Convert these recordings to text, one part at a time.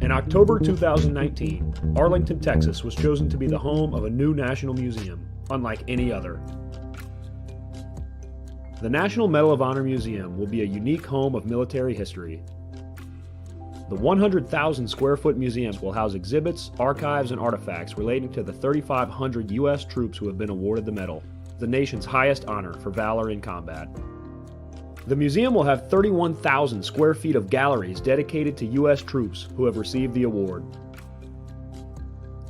In October 2019, Arlington, Texas was chosen to be the home of a new national museum, unlike any other. The National Medal of Honor Museum will be a unique home of military history. The 100,000 square foot museum will house exhibits, archives, and artifacts relating to the 3,500 U.S. troops who have been awarded the medal, the nation's highest honor for valor in combat. The museum will have 31,000 square feet of galleries dedicated to U.S. troops who have received the award.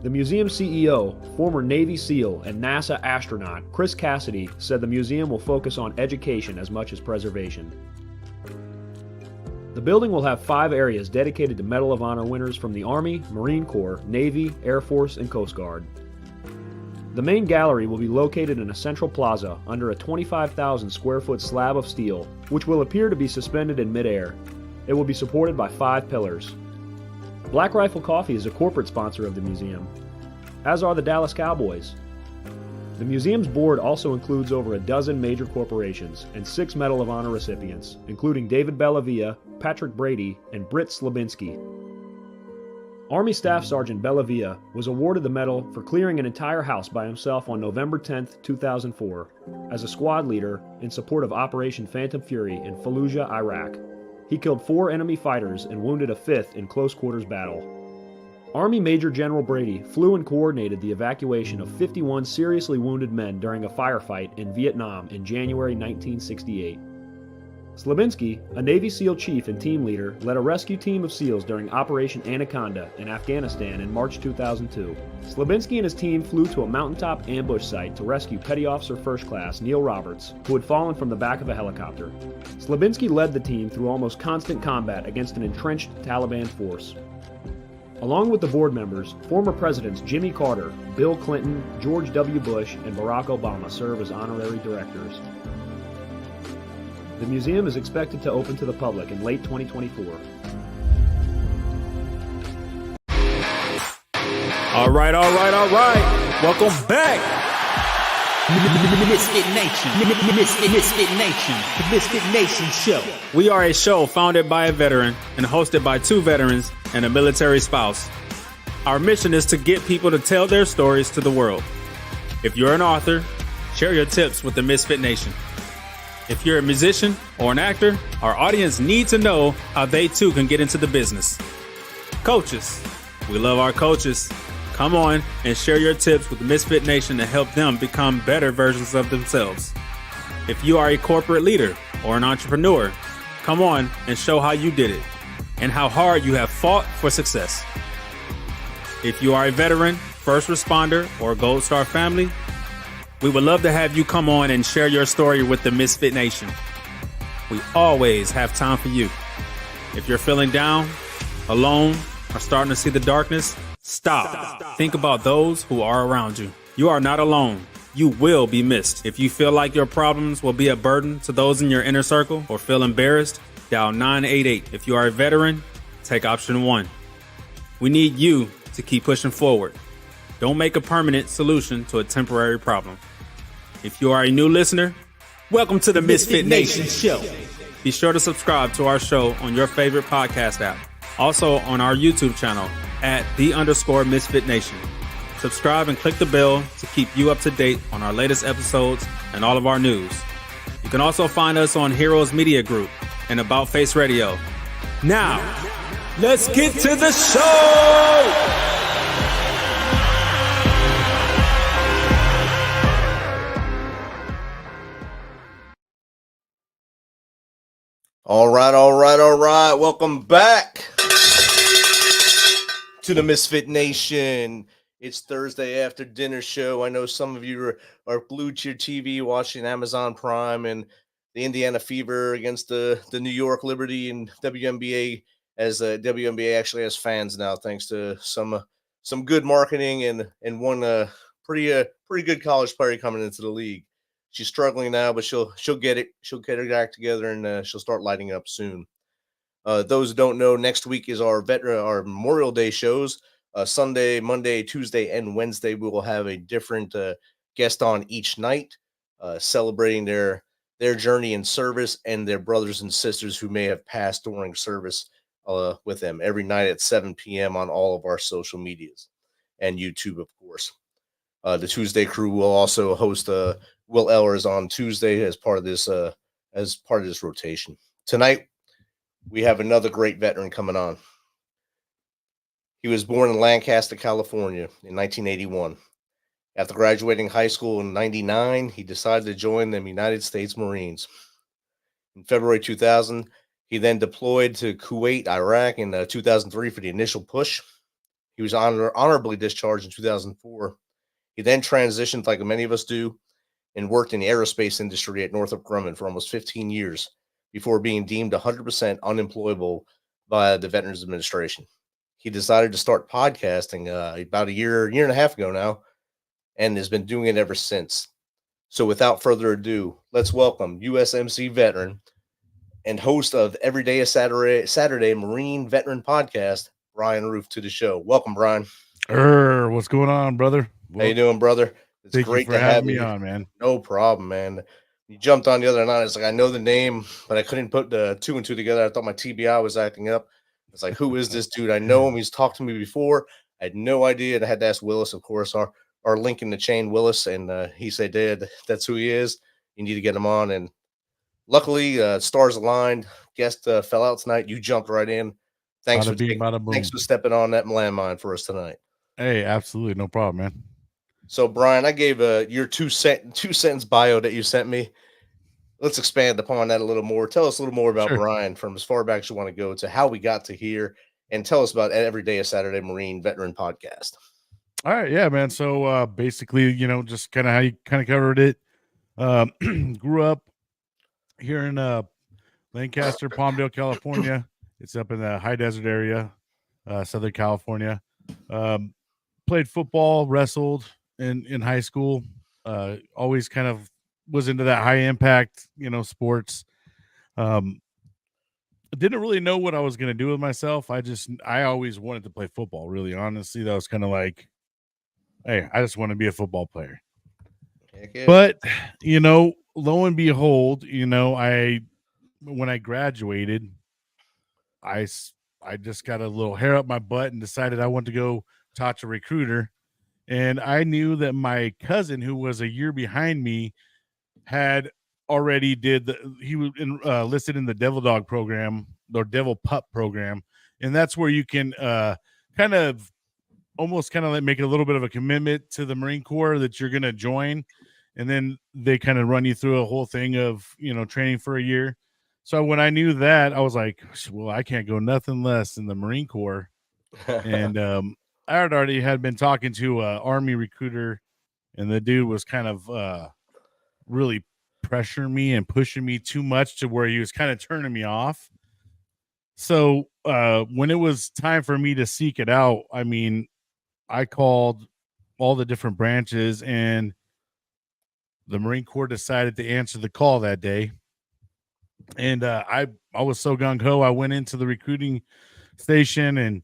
The museum CEO, former Navy SEAL and NASA astronaut Chris Cassidy, said the museum will focus on education as much as preservation. The building will have 5 areas dedicated to Medal of Honor winners from the Army, Marine Corps, Navy, Air Force, and Coast Guard. The main gallery will be located in a central plaza under a 25,000 square foot slab of steel, which will appear to be suspended in midair. It will be supported by 5 pillars. Black Rifle Coffee is a corporate sponsor of the museum, as are the Dallas Cowboys. The museum's board also includes over a dozen major corporations and 6 Medal of Honor recipients, including David Bellavia, Patrick Brady, and Britt Slabinski. Army Staff Sergeant Bellavia was awarded the medal for clearing an entire house by himself on November 10, 2004, as a squad leader in support of Operation Phantom Fury in Fallujah, Iraq. He killed 4 enemy fighters and wounded a 5th in close quarters battle. Army Major General Brady flew and coordinated the evacuation of 51 seriously wounded men during a firefight in Vietnam in January 1968. Slabinski, a Navy SEAL chief and team leader, led a rescue team of SEALs during Operation Anaconda in Afghanistan in March 2002. Slabinski and his team flew to a mountaintop ambush site to rescue Petty Officer First Class Neil Roberts, who had fallen from the back of a helicopter. Slabinski led the team through almost constant combat against an entrenched Taliban force. Along with the board members, former presidents Jimmy Carter, Bill Clinton, George W. Bush, and Barack Obama serve as honorary directors. The museum is expected to open to the public in late 2024. All right. Welcome back. Misfit Nation, the Misfit Nation show. We are a show founded by a veteran and hosted by 2 veterans and a military spouse. Our mission is to get people to tell their stories to the world. If you're an author, share your tips with the Misfit Nation. If you're a musician or an actor, our audience needs to know how they too can get into the business. Coaches, we love our coaches. Come on and share your tips with the Misfit Nation to help them become better versions of themselves. If you are a corporate leader or an entrepreneur, come on and show how you did it and how hard you have fought for success. If you are a veteran, first responder, or Gold Star family, we would love to have you come on and share your story with the Misfit Nation. We always have time for you. If you're feeling down, alone, or starting to see the darkness, Stop. Think about those who are around you. You are not alone. You will be missed. If you feel like your problems will be a burden to those in your inner circle or feel embarrassed, dial 988. If you are a veteran, take option 1. We need you to keep pushing forward. Don't make a permanent solution to a temporary problem. If you are a new listener, welcome to the Misfit Nation show. Be sure to subscribe to our show on your favorite podcast app. Also on our YouTube channel at @the_Misfit Nation. Subscribe and click the bell to keep you up to date on our latest episodes and all of our news. You can also find us on Heroes Media Group and About Face Radio. Now, let's get to the show! All right. Welcome back to the Misfit Nation. It's Thursday after dinner show. I know some of you are glued to your TV watching Amazon Prime and the Indiana Fever against the New York Liberty and WNBA, as WNBA actually has fans now, thanks to some good marketing and one pretty good college player coming into the league. She's struggling now, but she'll get it. She'll get her act together, and she'll start lighting up soon. Those who don't know, next week is our Memorial Day shows. Sunday, Monday, Tuesday, and Wednesday, we will have a different guest on each night, celebrating their journey in service and their brothers and sisters who may have passed during service with them every night at 7 p.m. on all of our social medias and YouTube, of course. The Tuesday crew will also host Will Ellers on Tuesday as part of this rotation. Tonight, we have another great veteran coming on. He was born in Lancaster, California in 1981. After graduating high school in 99, he decided to join the United States Marines. In February 2000, he then deployed to Kuwait, Iraq in 2003 for the initial push. He was honorably discharged in 2004. He then transitioned, like many of us do, and worked in the aerospace industry at Northrop Grumman for almost 15 years before being deemed 100% unemployable by the Veterans Administration. He decided to start podcasting about a year and a half ago now, and has been doing it ever since. So without further ado, let's welcome USMC veteran and host of Everyday a Saturday Marine Veteran Podcast, Brian Roof, to the show. Welcome, Brian. What's going on, brother? How you doing, brother? It's Thank great you for to have having me you on, man. No problem, man. You jumped on the other night. It's like, I know the name, but I couldn't put the two and two together. I thought my TBI was acting up. It's like, who is this dude? I know him. He's talked to me before. I had no idea. And I had to ask Willis, of course, our link in the chain, Willis, and he said, Dad, that's who he is. You need to get him on. And luckily, stars aligned. Guest fell out tonight. You jumped right in. Thanks for stepping on that landmine for us tonight. Hey, absolutely, no problem, man. So, Brian, I gave your two sentence bio that you sent me. Let's expand upon that a little more. Tell us a little more about Brian, from as far back as you want to go to how we got to here, and tell us about Everyday a Saturday Marine Veteran Podcast. All right, yeah, man. So basically, just kind of how you kind of covered it. Grew up here in Lancaster, Palmdale, California. It's up in the high desert area, Southern California. Played football, wrestled in high school. Always kind of was into that high impact, sports. Didn't really know what I was going to do with myself. I always wanted to play football. Really, honestly, that was kind of like, hey, I just want to be a football player. But, lo and behold, when I graduated, I just got a little hair up my butt and decided I wanted to go talk to a recruiter. And I knew that my cousin, who was a year behind me, had already he was listed in the Devil Dog program or Devil Pup program. And that's where you can kind of like make a little bit of a commitment to the Marine Corps that you're going to join. And then they kind of run you through a whole thing of, training for a year. So when I knew that, I was like, well, I can't go nothing less than the Marine Corps. And I had already been talking to an Army recruiter, and the dude was kind of really pressuring me and pushing me too much to where he was kind of turning me off. So when it was time for me to seek it out, I called all the different branches, and the Marine Corps decided to answer the call that day. And I was so gung-ho. I went into the recruiting station, and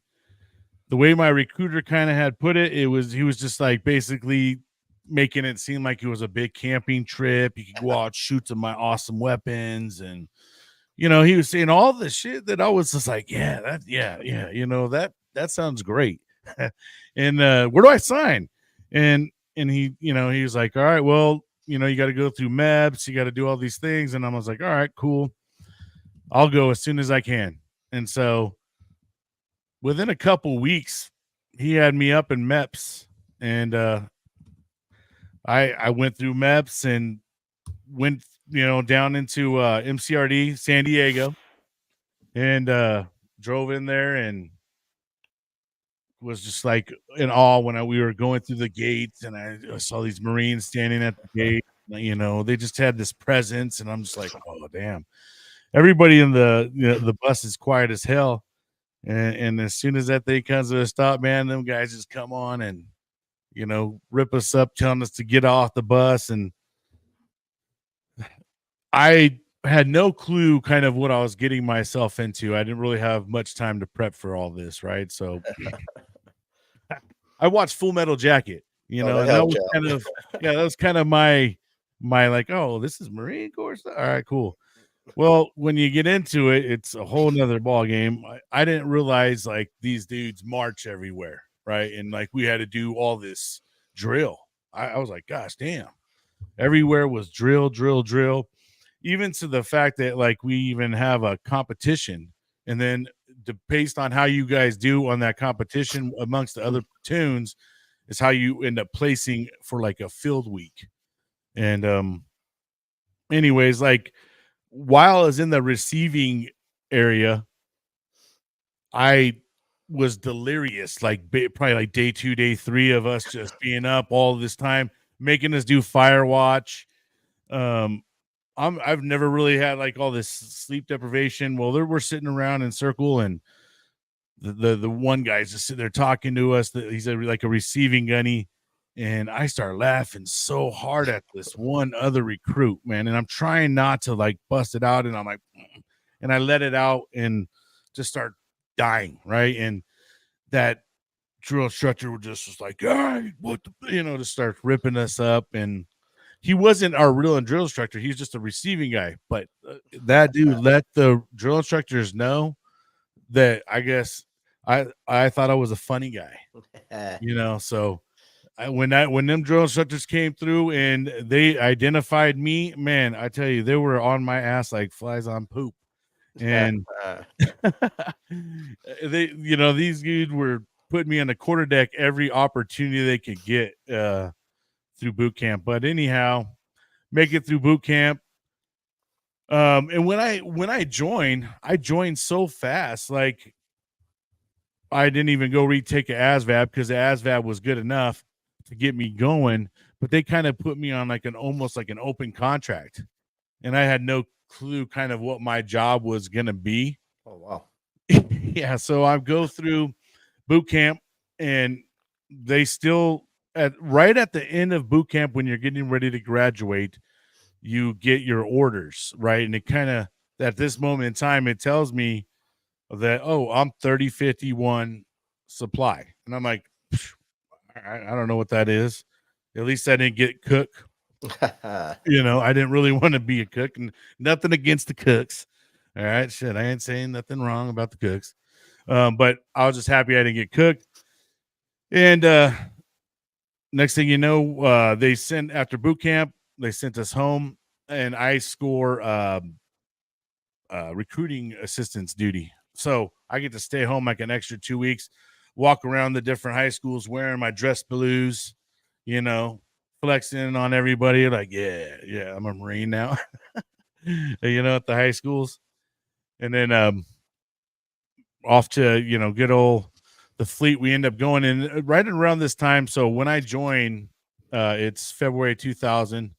the way my recruiter kind of had put it, he was just like basically making it seem like it was a big camping trip. You could go out, shoot some of my awesome weapons. And, he was saying all the shit that I was just like, that sounds great. And where do I sign? And he, he was like, all right, well, you got to go through MEPS. You got to do all these things. And I was like, all right, cool. I'll go as soon as I can. And so within a couple weeks, he had me up in MEPS. And I went through MEPS and went, down into MCRD, San Diego, and drove in there and was just like in awe when we were going through the gates, and I saw these Marines standing at the gate. They just had this presence, and I'm just like, oh damn! Everybody in the bus is quiet as hell, and as soon as that thing comes to a stop, man, them guys just come on and rip us up, telling us to get off the bus, and I had no clue kind of what I was getting myself into. I didn't really have much time to prep for all this, right? So I watched Full Metal Jacket. you Oh, know, that and that helped was you out. kind of, yeah, that was kind of my like, oh, this is Marine Corps stuff. All right, cool. Well, when you get into it, it's a whole nother ball game. I didn't realize like these dudes march everywhere, right? And like we had to do all this drill. I was like, gosh, damn. Everywhere was drill, drill, drill. Even to the fact that like we even have a competition, and then based on how you guys do on that competition amongst the other platoons is how you end up placing for like a field week. And anyways, like while I was in the receiving area, I was delirious, like probably like day 2, day 3 of us just being up all this time, making us do fire watch. I've never really had like all this sleep deprivation. Well, we're sitting around in circle, and the one guy's just sitting there talking to us. That he's like a receiving gunny, and I start laughing so hard at this one other recruit, man. And I'm trying not to like bust it out, and I'm like, and I let it out and just start dying, right? And that drill instructor just was like, "Hey, what the," to start ripping us up. And he wasn't our real drill instructor. He was just a receiving guy. But that dude let the drill instructors know that I guess I thought I was a funny guy, So when them drill instructors came through and they identified me, man, I tell you, they were on my ass like flies on poop. And these dudes were putting me on the quarter deck every opportunity they could get through boot camp. But anyhow, make it through boot camp. And when I joined so fast, like I didn't even go retake an ASVAB because the ASVAB was good enough to get me going. But they kind of put me on like almost like an open contract, and I had no clue kind of what my job was gonna be. Oh wow. Yeah, so I go through boot camp, and they still right at the end of boot camp when you're getting ready to graduate, you get your orders, right? And it kind of at this moment in time, it tells me that, oh, I'm 3051 supply. And I'm like, I don't know what that is. At least I didn't get cook. I didn't really want to be a cook, and nothing against the cooks. All right, shit, I ain't saying nothing wrong about the cooks. But I was just happy I didn't get cooked. And next thing you know, they sent after boot camp, they sent us home, and I score recruiting assistance duty. So I get to stay home like an extra 2 weeks, walk around the different high schools wearing my dress blues, flexing on everybody. Like, yeah, I'm a Marine now, at the high schools. And then off to, good old the fleet. We end up going in right around this time. So when I join, it's February 2000,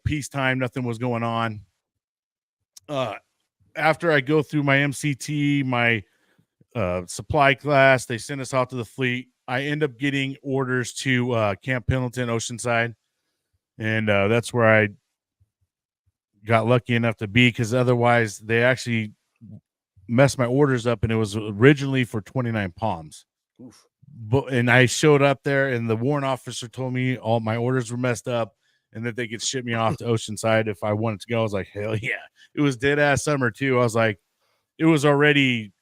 peacetime, nothing was going on. After I go through my MCT, my supply class, they send us out to the fleet. I end up getting orders to Camp Pendleton, Oceanside. And that's where I got lucky enough to be, because otherwise they actually messed my orders up, and it was originally for 29 Palms. Oof. And I showed up there, and the warrant officer told me all my orders were messed up and that they could ship me off to Oceanside if I wanted to go. I was like, hell yeah. It was dead ass summer too. I was like, it was already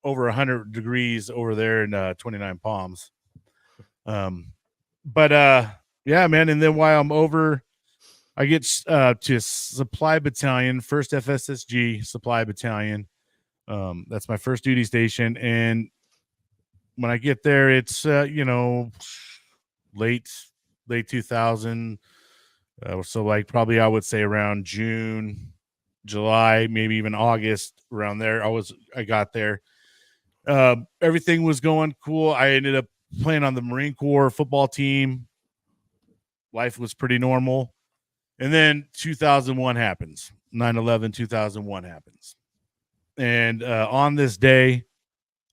over 100 degrees over there in 29 Palms. But yeah, man. And then while I'm over, I get to Supply Battalion, 1st FSSG Supply Battalion. That's my first duty station. And when I get there, it's, late 2000. So like probably I would say around June, July, maybe even August, around there. I got there. Everything was going cool. I ended up playing on the Marine Corps football team. Life was pretty normal. And then 2001 happens. 9/11, 2001 happens. And on this day,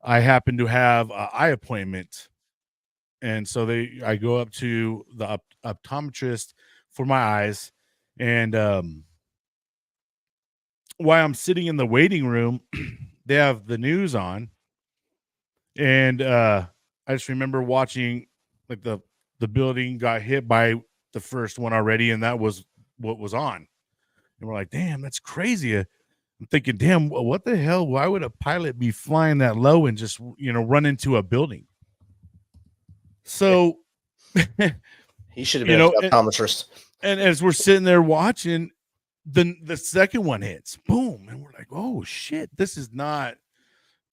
I happen to have an eye appointment. And so I go up to the optometrist for my eyes. And while I'm sitting in the waiting room, they have the news on. And I just remember watching like the the building got hit by the first one already, and that was what was on. And we're like, damn, that's crazy. I'm thinking, damn, what the hell? Why would a pilot be flying that low and just, run into a building? So he should have been a optometrist. And as we're sitting there watching, the second one hits, boom, and we're like, oh shit, this is not.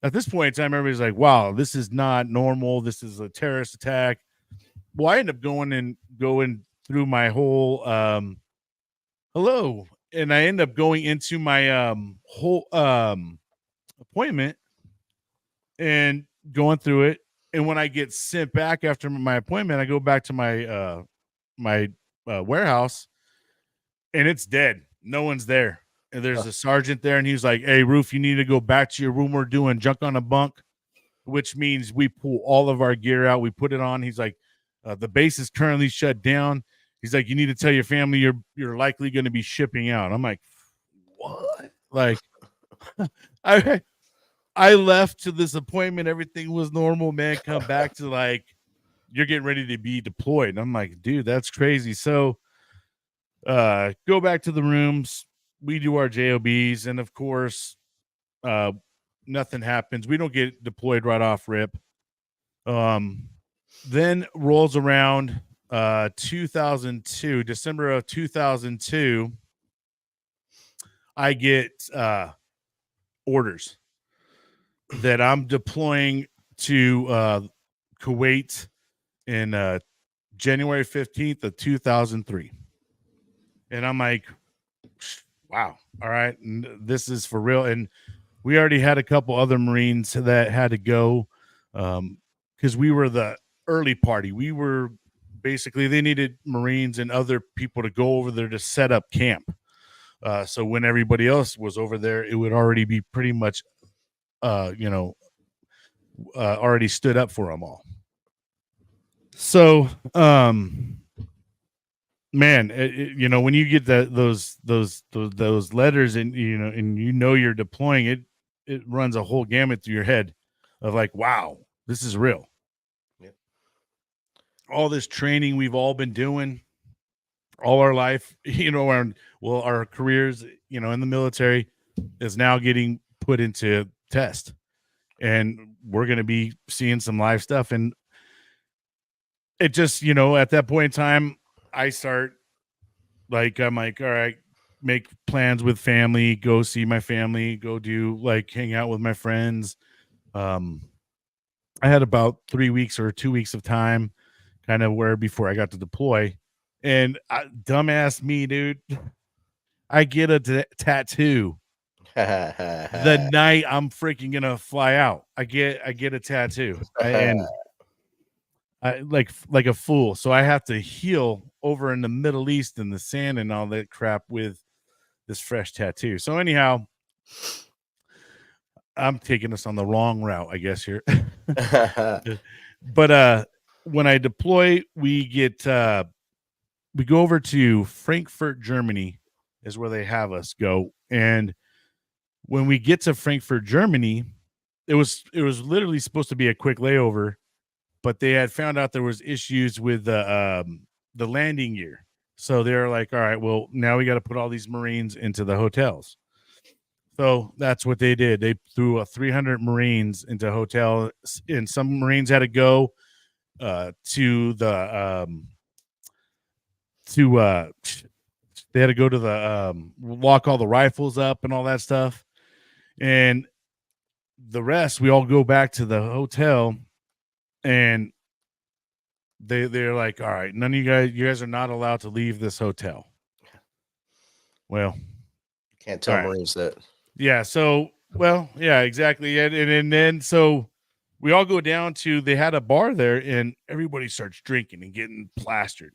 At this point in time, everybody's like, wow, this is not normal. This is a terrorist attack. Well, I end up going through my whole hello, and I end up going into my whole appointment and going through it. And when I get sent back after my appointment, I go back to my warehouse, and it's dead. No one's there. And there's a sergeant there, and he's like, hey, Roof, you need to go back to your room. We're doing junk on a bunk, which means we pull all of our gear out. We put it on. He's like, the base is currently shut down. He's like, you need to tell your family you're likely going to be shipping out. I'm like, what? Like, I left to this appointment. Everything was normal, man. Come back to like, you're getting ready to be deployed. And I'm like, dude, that's crazy. So go back to the rooms. We do our JOBs. And of course, nothing happens. We don't get deployed right off rip. Then rolls around 2002, December of 2002. I get orders that I'm deploying to Kuwait in January 15th of 2003. And I'm like, wow, all right, and this is for real. And we already had a couple other Marines that had to go because we were the early party. We were basically, they needed Marines and other people to go over there to set up camp. So when everybody else was over there, it would already be pretty much, already stood up for them all. So, man, when you get those letters and you're deploying, it runs a whole gamut through your head of like, wow, this is real. Yeah. All this training we've all been doing all our life, our careers, in the military is now getting put into test, and we're going to be seeing some live stuff. And it just, at that point in time, I start I'm like, all right, make plans with family, go see my family, go do hang out with my friends. I had about 3 weeks or 2 weeks of time kind of before I got to deploy. And dumbass me, dude, I get a tattoo the night I'm freaking going to fly out. I get a tattoo and I like a fool. So I have to heal over in the Middle East and the sand and all that crap with this fresh tattoo. So anyhow, I'm taking us on the wrong route, I guess here. But when I deploy, we go over to Frankfurt, Germany is where they have us go. And when we get to Frankfurt, Germany, it was literally supposed to be a quick layover, but they had found out there was issues with the landing gear. So they're like, all right, well, now we got to put all these Marines into the hotels. So that's what they did. They threw 300 Marines into hotels, and some Marines had to go they had to go to the lock all the rifles up and all that stuff. And the rest, we all go back to the hotel, and they're like, all right, none of you guys are not allowed to leave this hotel. Well, can't tell Marines that. Yeah. So, well, yeah, exactly. And then so we all go down to, they had a bar there, and everybody starts drinking and getting plastered.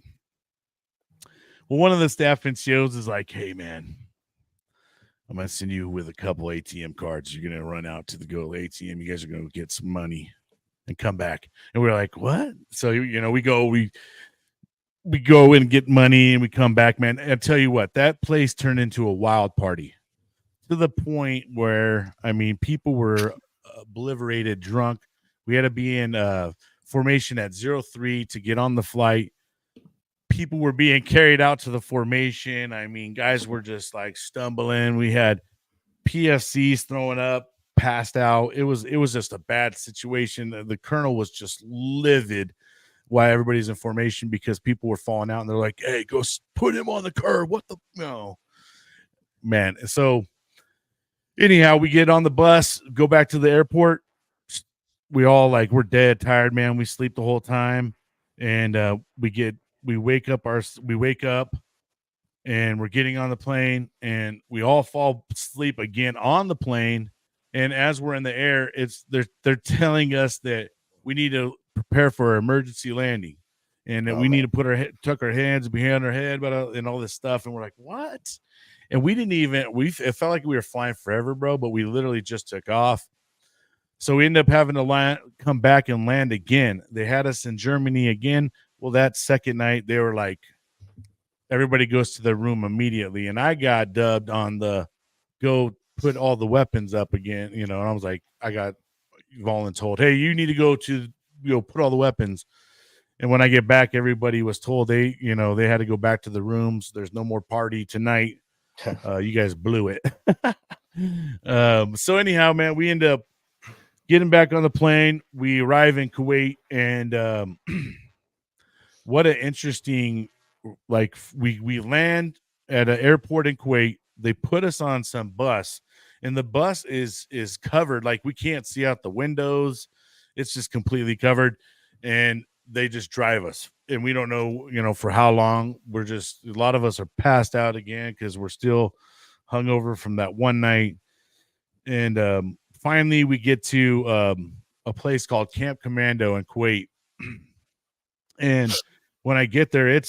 Well, one of the staff NCOs is like, hey, man, I'm going to send you with a couple ATM cards. You're going to run out to the go ATM. You guys are going to get some money and come back. And we're like, what? So, we go and get money, and we come back, man. And I tell you what, that place turned into a wild party to the point where, people were obliterated, drunk. We had to be in formation at 03 to get on the flight. People were being carried out to the formation. I mean, guys were just like stumbling. We had PFCs throwing up, passed out. It was just a bad situation. The colonel was just livid while everybody's in formation because people were falling out, and they're like, "Hey, go put him on the curb." What the no, man. So anyhow, we get on the bus, go back to the airport. We all we're dead tired, man. We sleep the whole time, and we wake up and we're getting on the plane, and we all fall asleep again on the plane. And as we're in the air, they're telling us that we need to prepare for an emergency landing, and that we need to put tuck our hands behind our head, and all this stuff. And we're like, what? And we didn't even, it felt like we were flying forever, bro, but we literally just took off. So we ended up having to come back and land again. They had us in Germany again. Well, that second night, they were like, everybody goes to their room immediately. And I got dubbed on the go put all the weapons up again, and I was like, I got voluntold, hey, you need to go to, put all the weapons. And when I get back, everybody was told they had to go back to the rooms. There's no more party tonight. You guys blew it. So anyhow, man, we end up getting back on the plane. We arrive in Kuwait, and what an interesting, we land at an airport in Kuwait. They put us on some bus, and the bus is covered. We can't see out the windows. It's just completely covered, and they just drive us, and we don't know, for how long. A lot of us are passed out again because we're still hungover from that one night. And finally we get to a place called Camp Commando in Kuwait. And when I get there,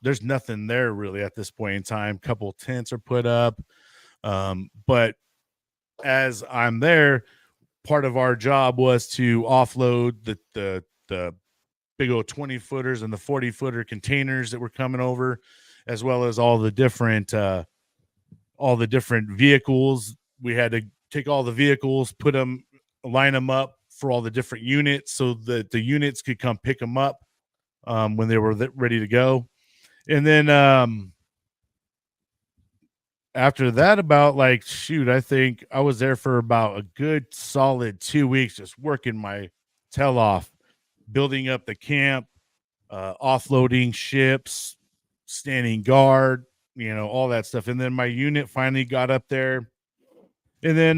there's nothing there really at this point in time. A couple tents are put up. But as I'm there, part of our job was to offload the big old 20-footers and the 40-footer containers that were coming over, as well as all the different vehicles. We had to take all the vehicles, line them up for all the different units, so that the units could come pick them up when they were ready to go. And then after that, I think I was there for about a good solid 2 weeks, just working my tail off, building up the camp, offloading ships, standing guard, all that stuff. And then my unit finally got up there. And then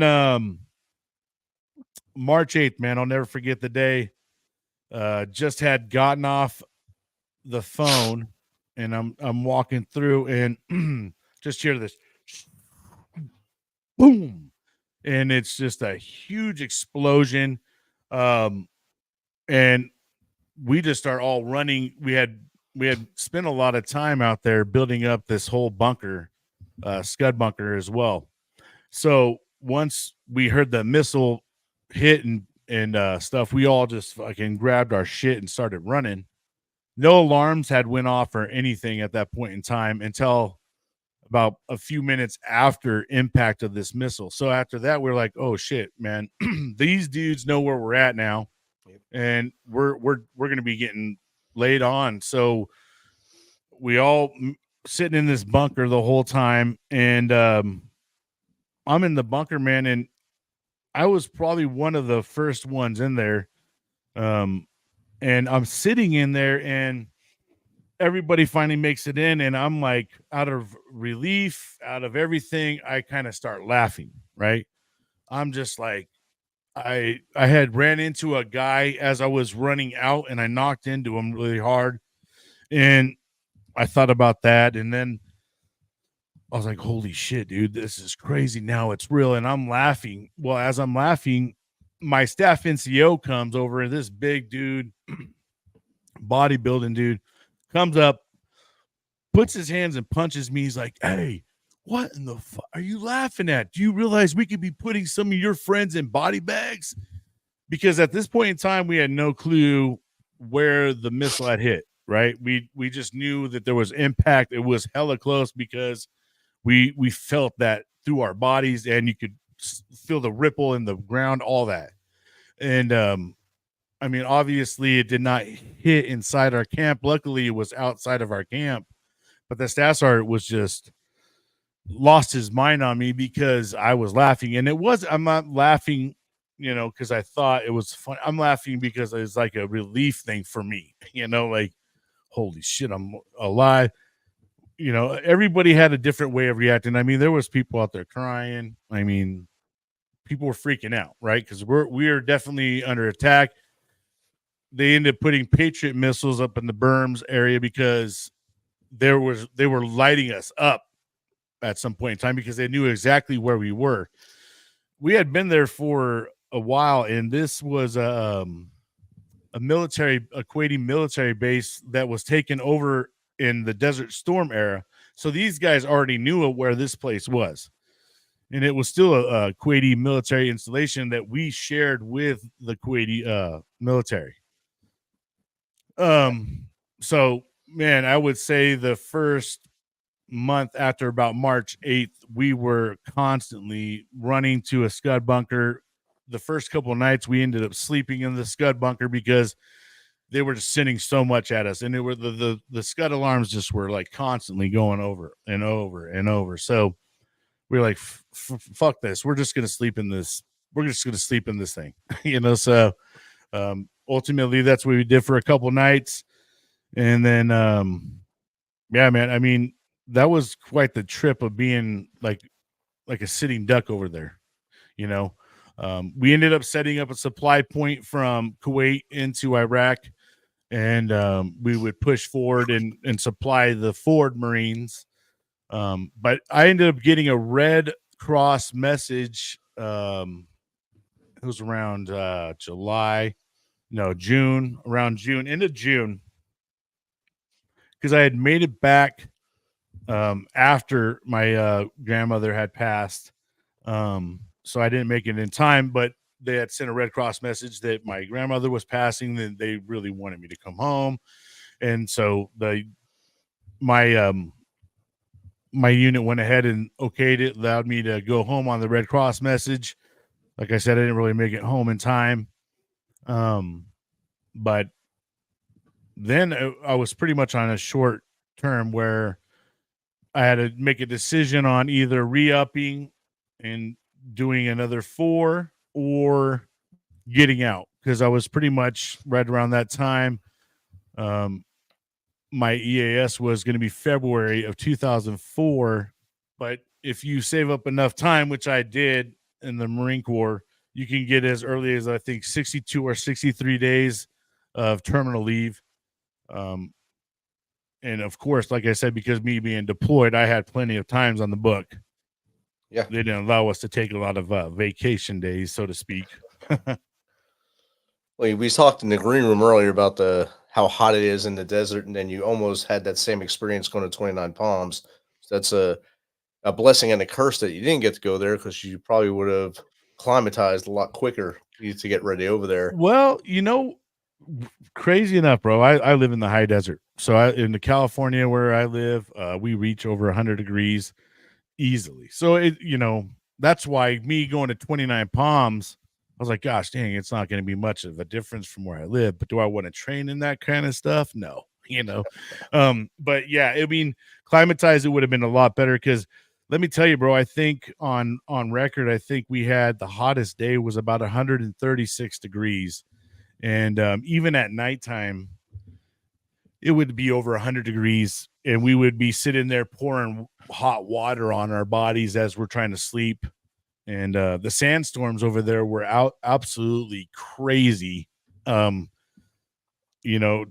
March 8th, man, I'll never forget the day. Just had gotten off the phone, and I'm walking through, and just hear this boom, and it's just a huge explosion. And we just start all running. We had spent a lot of time out there building up this whole bunker, scud bunker as well. So once we heard the missile hit and stuff, we all just fucking grabbed our shit and started running. No alarms had went off or anything at that point in time until about a few minutes after impact of this missile. So after that, we're like, oh shit, man, these dudes know where we're at now. And we're going to be getting laid on. So we all sitting in this bunker the whole time. And I'm in the bunker, man. And I was probably one of the first ones in there. And I'm sitting in there, and everybody finally makes it in. And I'm like, out of relief, out of everything, I kind of start laughing, right? I'm just like, I had ran into a guy as I was running out, and I knocked into him really hard. And I thought about that. And then I was like, holy shit, dude, this is crazy. Now it's real. And I'm laughing. Well, as I'm laughing, my staff NCO comes over, and this big dude, bodybuilding dude, comes up, puts his hands and punches me. He's like, hey, what in the fuck are you laughing at? Do you realize we could be putting some of your friends in body bags? Because at this point in time, we had no clue where the missile had hit, right? We just knew that there was impact. It was hella close because we felt that through our bodies, and you could feel the ripple in the ground, all that. And I mean, obviously it did not hit inside our camp. Luckily, it was outside of our camp. But the staff sergeant was just lost his mind on me because I was laughing. And I'm not laughing, because I thought it was fun. I'm laughing because it's like a relief thing for me, like, holy shit, I'm alive. Everybody had a different way of reacting. I mean, there was people out there crying. I mean, people were freaking out, right? Because we are definitely under attack. They ended up putting Patriot missiles up in the berms area because they were lighting us up at some point in time because they knew exactly where we were. We had been there for a while, and this was a Kuwaiti military base that was taken over in the Desert Storm era. So these guys already knew where this place was. And it was still a Kuwaiti military installation that we shared with the Kuwaiti military. So, man, I would say the first month after about March 8th, we were constantly running to a Scud bunker. The first couple of nights, we ended up sleeping in the Scud bunker because they were just sending so much at us, and it were the Scud alarms just were like constantly going over and over and over. So we were like, fuck this. We're just going to sleep in this. We're just going to sleep in this thing, So ultimately, that's what we did for a couple nights. And then, yeah, man, I mean, that was quite the trip of being like a sitting duck over there. We ended up setting up a supply point from Kuwait into Iraq, and we would push forward and supply the forward Marines. But I ended up getting a Red Cross message. It was around June, end of June, because I had made it back after my grandmother had passed. So I didn't make it in time, but they had sent a Red Cross message that my grandmother was passing, and they really wanted me to come home. And so my unit went ahead and okayed it, allowed me to go home on the Red Cross message. Like I said, I didn't really make it home in time. But then I was pretty much on a short term where I had to make a decision on either re-upping and doing another 4 or getting out, because I was pretty much right around that time. My EAS was going to be February of 2004, but if you save up enough time, which I did in the Marine Corps, you can get as early as I think 62 or 63 days of terminal leave. And of course, like I said, because me being deployed, I had plenty of times on the book. Yeah. They didn't allow us to take a lot of vacation days, so to speak. Well, we talked in the green room earlier about how hot it is in the desert, and then you almost had that same experience going to 29 Palms. So that's a blessing and a curse that you didn't get to go there, because you probably would have climatized a lot quicker to get ready over there. Well, crazy enough, bro, I live in the high desert. So in the California where I live, we reach over 100 degrees easily. So that's why me going to 29 Palms, I was like, gosh dang, it's not going to be much of a difference from where I live. But do I want to train in that kind of stuff? No, but yeah, I mean, climatized, it would have been a lot better, because let me tell you, bro, I think on record, I think we had the hottest day was about 136 degrees. And even at nighttime, it would be over 100 degrees, and we would be sitting there pouring hot water on our bodies as we're trying to sleep. And the sandstorms over there were absolutely crazy. To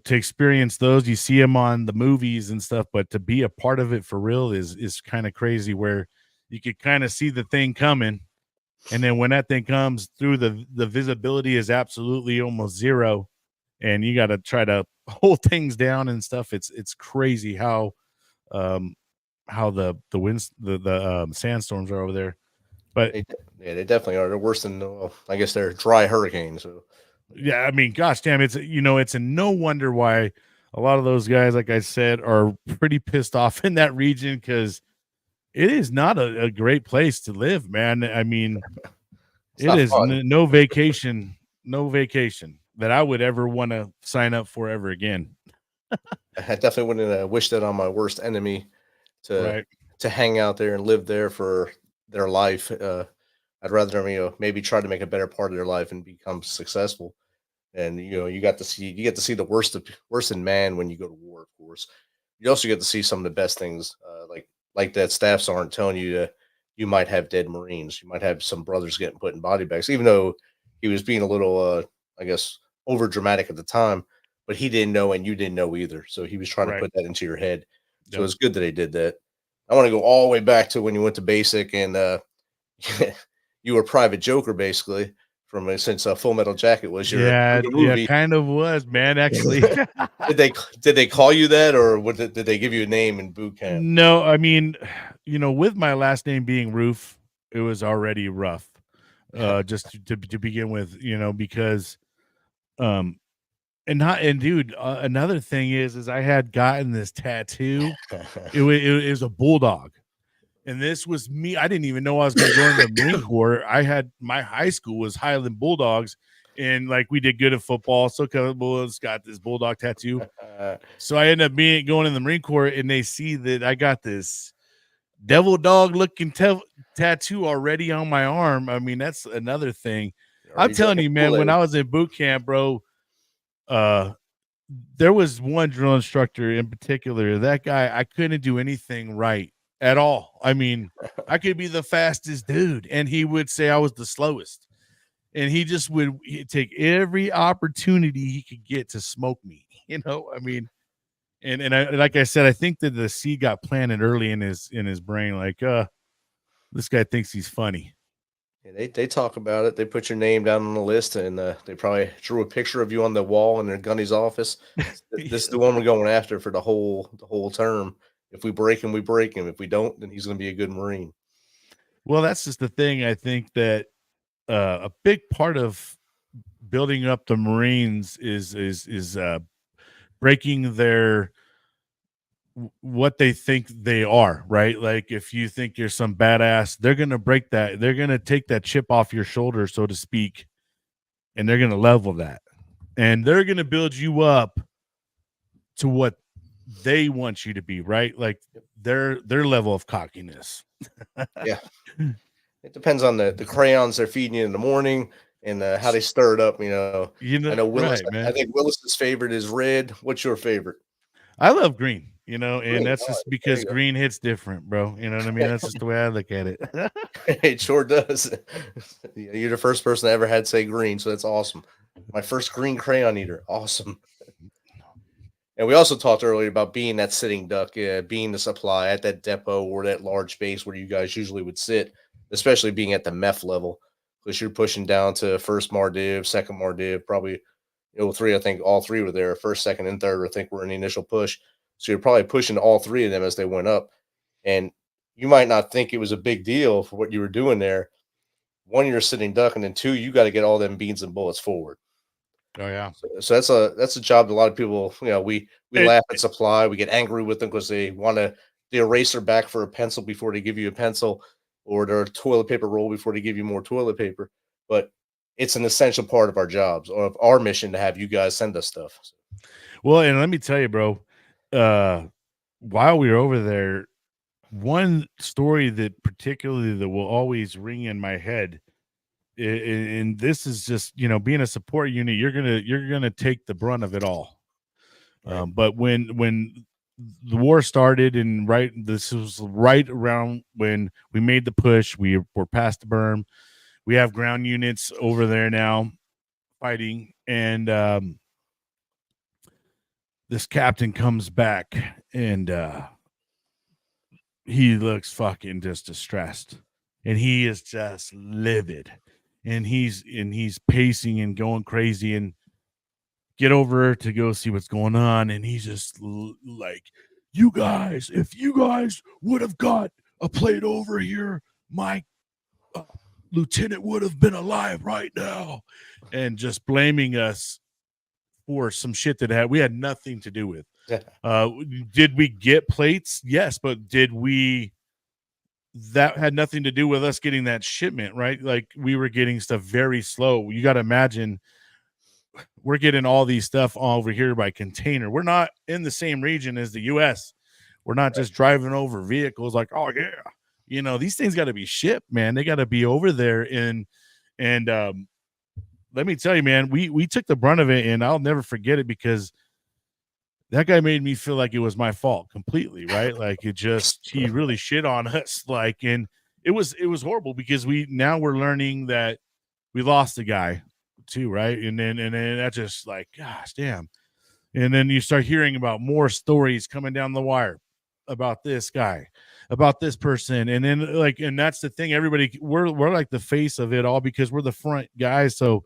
experience those, you see them on the movies and stuff, but to be a part of it for real is kind of crazy, where you could kind of see the thing coming. And then when that thing comes through, the visibility is absolutely almost zero, and you got to try to hold things down and stuff. It's crazy how the winds, the sandstorms are over there. But they definitely are. They're worse than, I guess they're dry hurricanes. So yeah, I mean, gosh damn, it's a no wonder why a lot of those guys, like I said, are pretty pissed off in that region, because it is not a great place to live, man. I mean, it is no vacation. that I would ever want to sign up for ever again. I definitely wouldn't wish that on my worst enemy to Right. to hang out there and live there for their life. I'd rather them, maybe try to make a better part of their life and become successful. And you get to see the worst in man when you go to war. Of course, you also get to see some of the best things, like that staff sergeant telling you that you might have dead Marines, you might have some brothers getting put in body bags, even though he was being a little, I guess, over dramatic at the time, but he didn't know and you didn't know either. So he was trying to Right. put that into your head. So Yep. it's good that he did that. I want to go all the way back to when you went to basic and you were Private Joker basically from since Full Metal Jacket was Yeah, your yeah, movie. kind of was, man, actually. Did they call you that, or did they give you a name in boot camp? No, I mean, with my last name being Roof, it was already rough. Just to begin with, because and dude, another thing is I had gotten this tattoo. It was a bulldog. And this was me. I didn't even know I was going to go in the Marine Corps. My high school was Highland Bulldogs, and like we did good at football. So Bulldogs got this bulldog tattoo. So I ended up going in the Marine Corps, and they see that I got this devil dog looking tattoo already on my arm. I mean, that's another thing. I'm telling you, man, when I was in boot camp, bro, there was one drill instructor in particular. That guy, I couldn't do anything right at all. I mean, I could be the fastest dude, and he would say I was the slowest. And he just would take every opportunity he could get to smoke me. I mean, and I, like I said, I think that the seed got planted early in his brain. Like, this guy thinks he's funny. Yeah, they talk about it. They put your name down on the list, and they probably drew a picture of you on the wall in their gunny's office. This is the one we're going after for the whole term. If we break him, we break him. If we don't, then he's going to be a good Marine. Well, that's just the thing. I think that a big part of building up the Marines is breaking their what they think they are, right? Like if you think you're some badass, they're going to break that. They're going to take that chip off your shoulder, so to speak, and they're going to level that. And they're going to build you up to what they want you to be, right? Like their level of cockiness. Yeah. It depends on the crayons they're feeding you in the morning and how they stir it up. I know Willis. Right, man. I think Willis's favorite is red. What's your favorite? I love green, and Green, that's just because green hits different, bro. You know what I mean? That's just the way I look at it. It sure does. You're the first person I ever had say green, so that's awesome. My first green crayon eater. Awesome. And we also talked earlier about being that sitting duck, being the supply at that depot or that large base where you guys usually would sit, especially being at the MEF level, because you're pushing down to first MARDIV, second MARDIV, probably three. I think all three were there. First, second, and third, I think, were in the initial push. So you're probably pushing all three of them as they went up. And you might not think it was a big deal for what you were doing there. One, you're sitting duck, and then two, you got to get all them beans and bullets forward. Oh yeah. So that's a job that a lot of people, we laugh at supply. We get angry with them because they want the eraser back for a pencil before they give you a pencil, or their toilet paper roll before they give you more toilet paper. But it's an essential part of our jobs or of our mission to have you guys send us stuff. Well, and let me tell you, bro, while we were over there, one story that particularly that will always ring in my head, and this is just, being a support unit, you're gonna take the brunt of it all. Right. But when the war started, and this was right around when we made the push, we were past the berm. We have ground units over there now fighting, and this captain comes back, and he looks fucking just distressed, and he is just livid, and he's pacing and going crazy, and get over to go see what's going on, and he's just like, you guys, if you guys would have got a plate over here, my lieutenant would have been alive right now, and just blaming us for some shit that we had nothing to do with. Did we get plates? Yes, but that had nothing to do with us getting that shipment, right? Like we were getting stuff very slow. You got to imagine we're getting all these stuff over here by container. We're not in the same region as the U.S. We're not just driving over vehicles like, oh yeah, you know, these things got to be shipped, man. They got to be over there and let me tell you, man, we took the brunt of it, and I'll never forget it because that guy made me feel like it was my fault completely, right? Like he really shit on us, like, and it was horrible because we're learning that we lost a guy too, right? And then that just like, gosh damn. And then you start hearing about more stories coming down the wire about this guy, about this person, and then like, and that's the thing, everybody, we're like the face of it all because we're the front guys, so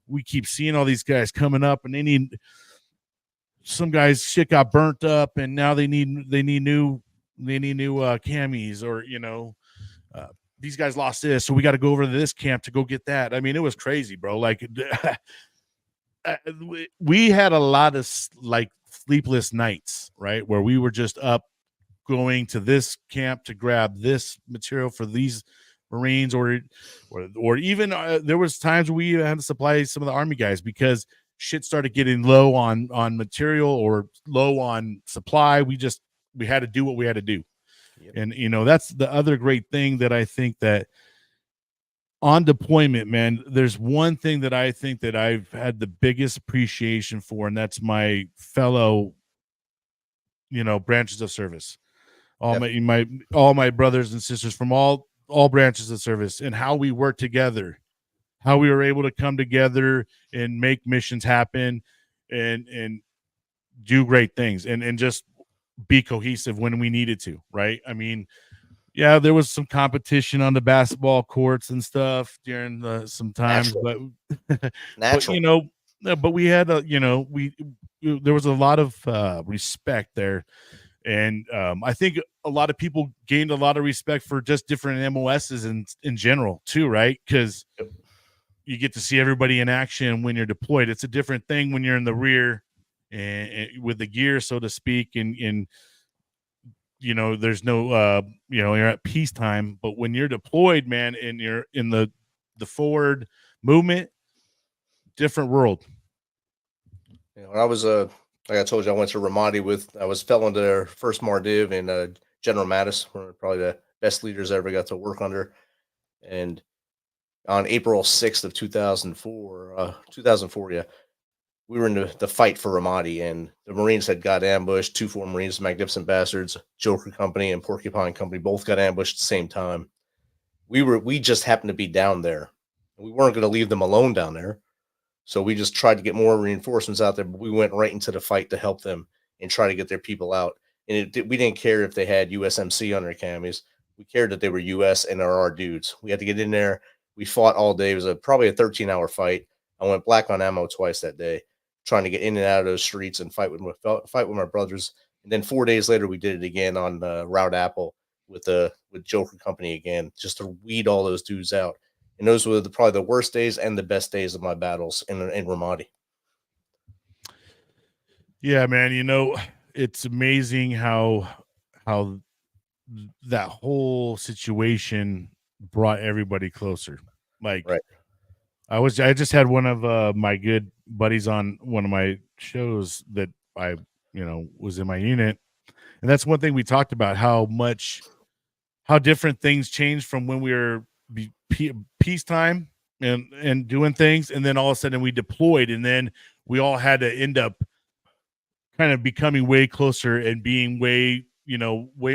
we keep seeing all these guys coming up, and some guys shit got burnt up, and now they need new camis, or you know, these guys lost this, so we got to go over to this camp to go get that. I mean, it was crazy, bro. Like we had a lot of like sleepless nights, right, where we were just up going to this camp to grab this material for these Marines, or even there was times we had to supply some of the Army guys because shit started getting low on material or low on supply. We had to do what we had to do. Yep. And you know, that's the other great thing that I think that on deployment, man, there's one thing that I think that I've had the biggest appreciation for, and that's my fellow, you know, branches of service. All my brothers and sisters from all branches of service, and how we work together, how we were able to come together and make missions happen and do great things and just be cohesive when we needed to, right? I mean, yeah, there was some competition on the basketball courts and stuff during some times, but you know, but we had there was a lot of respect there. And I think a lot of people gained a lot of respect for just different MOSs in general too, right? Because you get to see everybody in action when you're deployed. It's a different thing when you're in the rear and with the gear, so to speak, and you know, there's no you know, you're at peacetime. But when you're deployed, man, and you're in the forward movement, different world. You know, when I was like I told you, I went to Ramadi fell into their first Mardiv, and General Mattis, one of probably the best leaders I ever got to work under. And on April 6th of 2004, yeah, we were in the fight for Ramadi, and the Marines had got ambushed. 2-4 Marines, Magnificent Bastards, Joker Company and Porcupine Company, both got ambushed at the same time. We just happened to be down there. We weren't going to leave them alone down there. So we just tried to get more reinforcements out there, but we went right into the fight to help them and try to get their people out. And we didn't care if they had USMC on their camis. We cared that they were US and are our dudes. We had to get in there. We fought all day. It was probably a 13-hour fight. I went black on ammo twice that day, trying to get in and out of those streets and fight with my brothers. And then 4 days later, we did it again on Route Apple with Joker Company again, just to weed all those dudes out. And those were probably the worst days and the best days of my battles in Ramadi. Yeah, man. You know, it's amazing how that whole situation brought everybody closer. Like, right. I just had one of my good buddies on one of my shows that I, you know, was in my unit. And that's one thing we talked about, how different things changed from when we were peacetime and doing things, and then all of a sudden we deployed, and then we all had to end up kind of becoming way closer and being way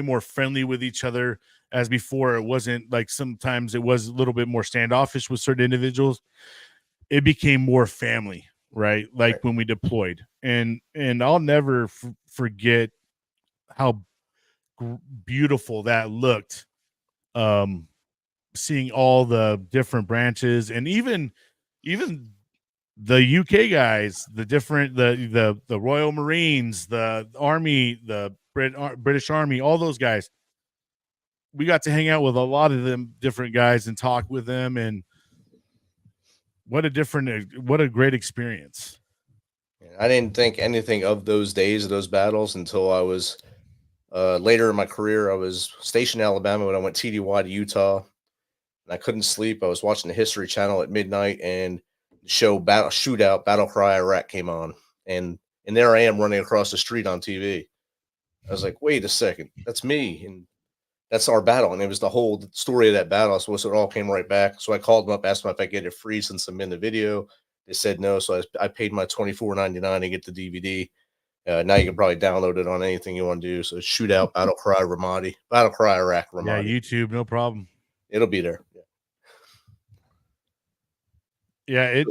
more friendly with each other. As before, it wasn't like, sometimes it was a little bit more standoffish with certain individuals. It became more family, right? Like right. When we deployed, and I'll never forget how beautiful that looked. Seeing all the different branches, and even the UK guys, the Royal Marines, the Army, the British Army, all those guys. We got to hang out with a lot of them different guys and talk with them, and what a great experience. I didn't think anything of those days, of those battles, until I was later in my career. I was stationed in Alabama when I went TDY to Utah. I couldn't sleep. I was watching the History Channel at midnight, and show Battle Cry Iraq came on, and there I am running across the street on TV. I was like, wait a second, that's me, and that's our battle. And it was the whole story of that battle. So it all came right back. So I called them up, asked them if I could get it free since I'm in the video. They said no. So I paid my $24.99 to get the DVD. Now you can probably download it on anything you want to do. So Shootout, Battle Cry Ramadi, Battle Cry Iraq Ramadi. Yeah, YouTube, no problem. It'll be there. Yeah,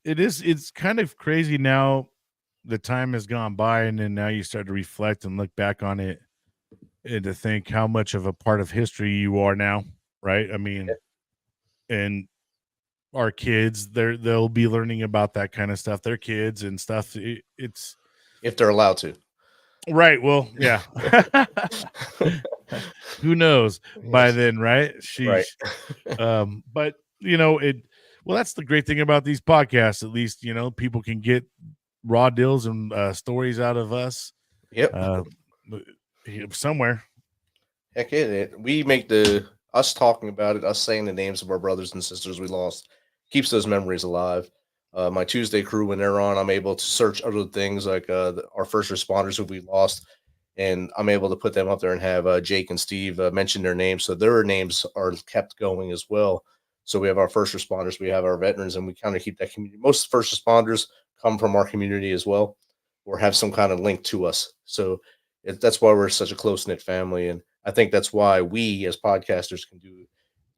it is. It's kind of crazy now. The time has gone by, and then now you start to reflect and look back on it, and to think how much of a part of history you are now, right? I mean, and our kids, they'll be learning about that kind of stuff. Their kids and stuff. It's if they're allowed to. Right. Well, yeah. Who knows by then, right? Right. But well, that's the great thing about these podcasts. At least, people can get raw deals and stories out of us. Yep. Somewhere. Heck yeah. We make us talking about it, us saying the names of our brothers and sisters we lost, keeps those memories alive. My Tuesday crew, when they're on, I'm able to search other things like our first responders who we lost, and I'm able to put them up there and have Jake and Steve mention their names, so their names are kept going as well. So we have our first responders, we have our veterans, and we kind of keep that community. Most first responders come from our community as well, or have some kind of link to us. So that's why we're such a close-knit family, and I think that's why we as podcasters can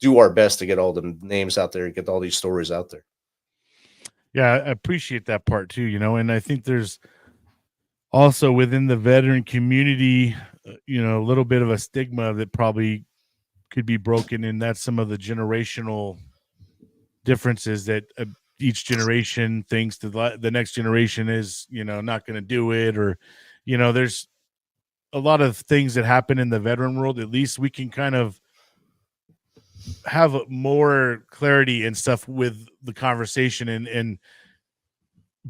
do our best to get all the names out there and get all these stories out there. Yeah, I appreciate that part too, and I think there's also within the veteran community, a little bit of a stigma that probably could be broken, and that's some of the generational differences that each generation thinks the next generation is, not going to do it, or, there's a lot of things that happen in the veteran world. At least we can kind of have more clarity and stuff with the conversation and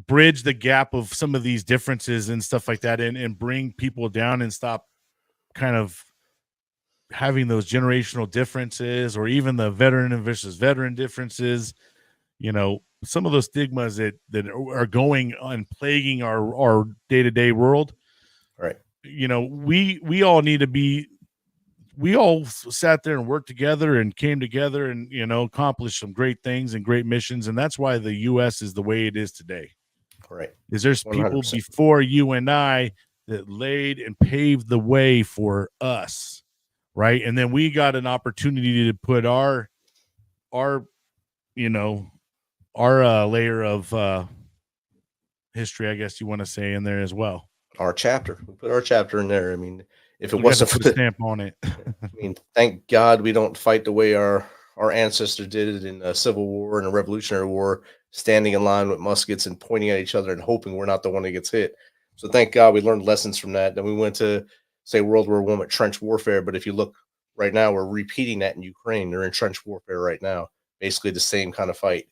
bridge the gap of some of these differences and stuff like that, and bring people down and stop kind of having those generational differences, or even the veteran versus veteran differences. Some of those stigmas that are going on plaguing our day-to-day world. Right. We all need to be, we all sat there and worked together and came together and, accomplished some great things and great missions. And that's why the U.S. is the way it is today. Right. Is there's 100%. people before you and I that laid and paved the way for us. Right. And then we got an opportunity to put our layer of history, I guess you want to say, in there as well. Our chapter. We put our chapter in there. I mean, if it We wasn't got to for put a stamp on it. I mean, thank God we don't fight the way our ancestors did it in a Civil War and a Revolutionary War, standing in line with muskets and pointing at each other and hoping we're not the one that gets hit. So thank God we learned lessons from that. Then we went to, say, World War I with trench warfare. But if you look right now, we're repeating that in Ukraine. They're in trench warfare right now. Basically the same kind of fight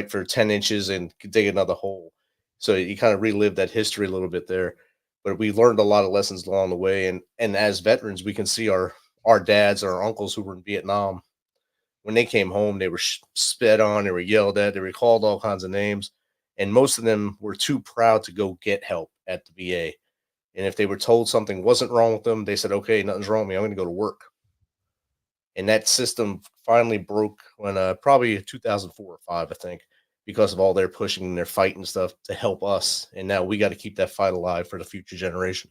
for 10 inches and dig another hole. So you kind of relive that history a little bit there. But we learned a lot of lessons along the way. And as veterans, we can see our dads or our uncles who were in Vietnam. When they came home, they were spit on, they were yelled at, they were called all kinds of names. And most of them were too proud to go get help at the VA. And if they were told something wasn't wrong with them, they said, okay, nothing's wrong with me, I'm going to go to work. And that system finally broke when probably 2004 or 5, I think, because of all their pushing and their fight and stuff to help us. And now we got to keep that fight alive for the future generation.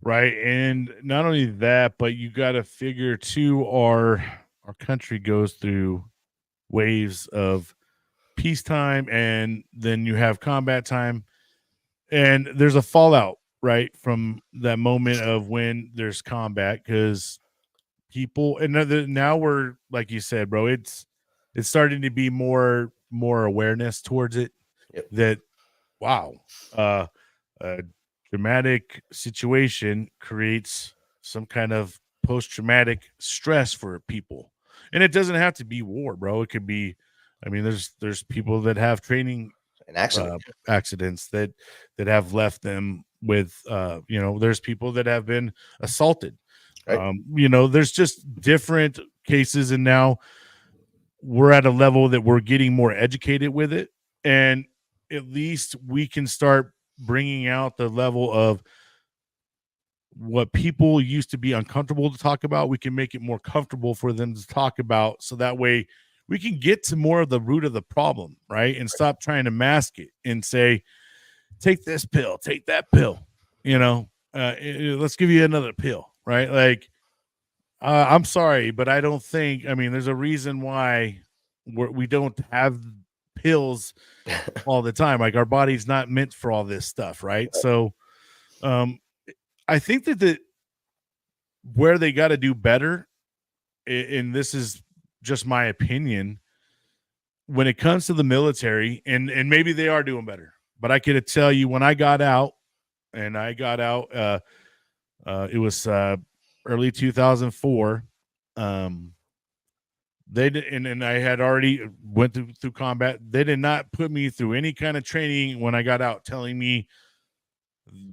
Right. And not only that, but you got to figure too, our country goes through waves of peacetime, and then you have combat time, and there's a fallout, right, from that moment of when there's combat, because people, and now we're, like you said, bro, it's starting to be more awareness towards it. Yep. That, wow, a dramatic situation creates some kind of post-traumatic stress for people. And it doesn't have to be war, bro. It could be, I mean, there's people that have training accidents that have left them with, there's people that have been assaulted. Right. There's just different cases. And now we're at a level that we're getting more educated with it, and at least we can start bringing out the level of what people used to be uncomfortable to talk about. We can make it more comfortable for them to talk about, so that way we can get to more of the root of the problem, right? And stop trying to mask it and say, take this pill, take that pill, let's give you another pill, right? Like, I'm sorry, but I don't think, there's a reason why we don't have pills all the time. Like, our body's not meant for all this stuff, right? So I think that where they got to do better, and this is just my opinion, when it comes to the military, and maybe they are doing better, but I could tell you when I got out, it was early 2004. They did, and I had already went through combat. They did not put me through any kind of training when I got out, telling me